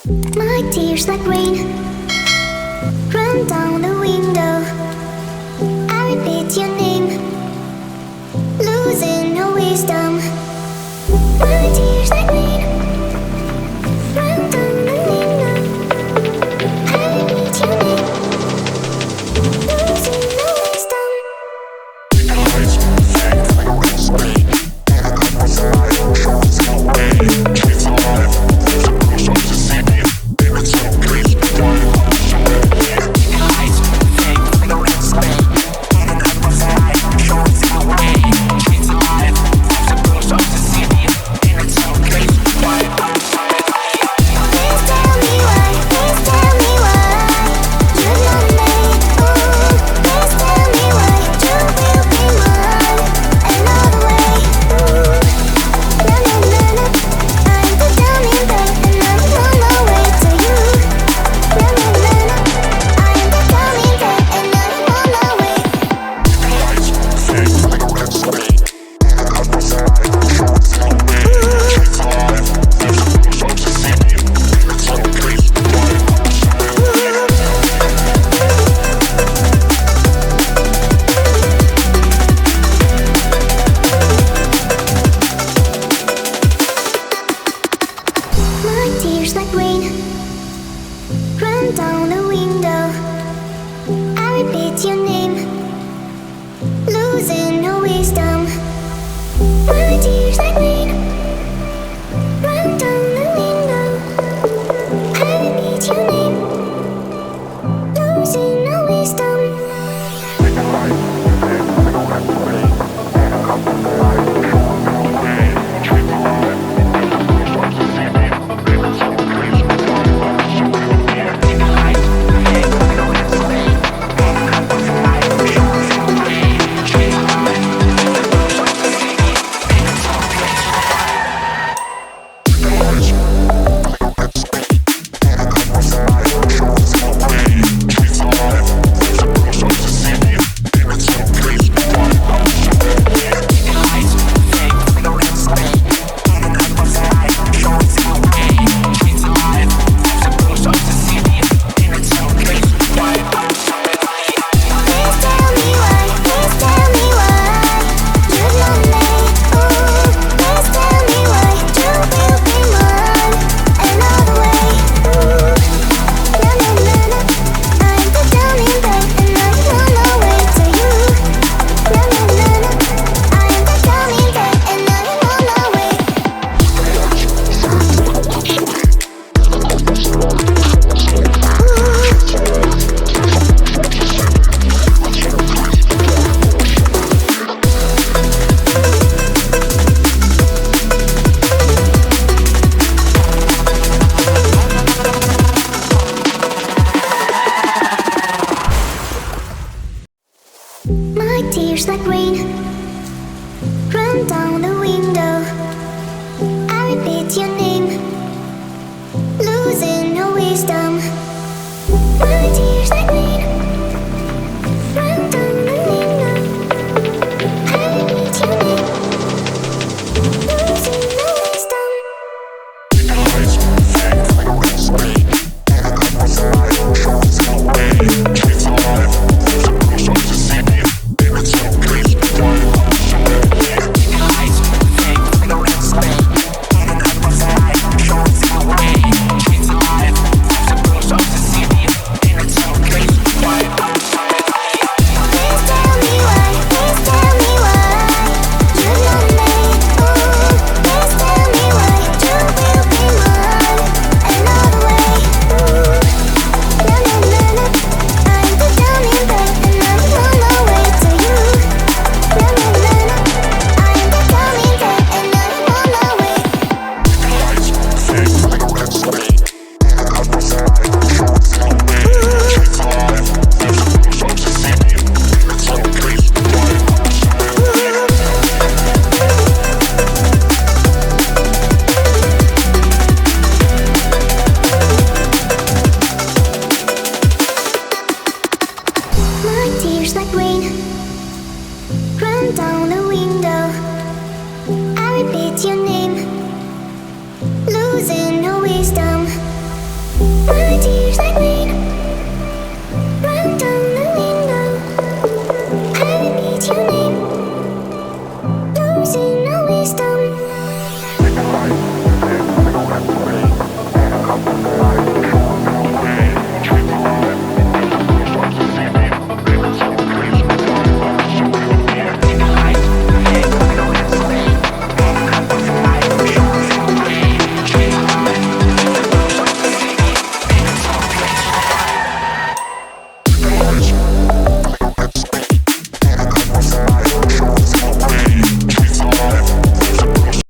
My tears like rain run down the window. I repeat your name, losing no wisdom. My tears like rain run down the window. I repeat your name, losing no wisdom. Eyes fake like a red spade. What's alive? Shows no way. Kids alive. The girls up to see me. It's so crazy. Why I'm so happy. Eyes fake like a red spade. What's alive? Shows no way. Kids alive. The girls up to see me. It's so crazy. Why I'm so happy. Please tell me why. Please tell me why you love me. Ooh, please tell me why you will be mine another way. Ooh, na na na na. I'm the dummy babe and I'm on my way to you. Na na na na. I'm the dummy babe and I'm on my way. Eyes fake like a red spade. What's alive? Shows no way. Kids alive. The girls up to see me. It's so crazy. Why I'm so happy. My tears like rain run down the window. I repeat your name, losing no wisdom. My tears like rain run down the window. I repeat your name, losing no wisdom. see no wisdom.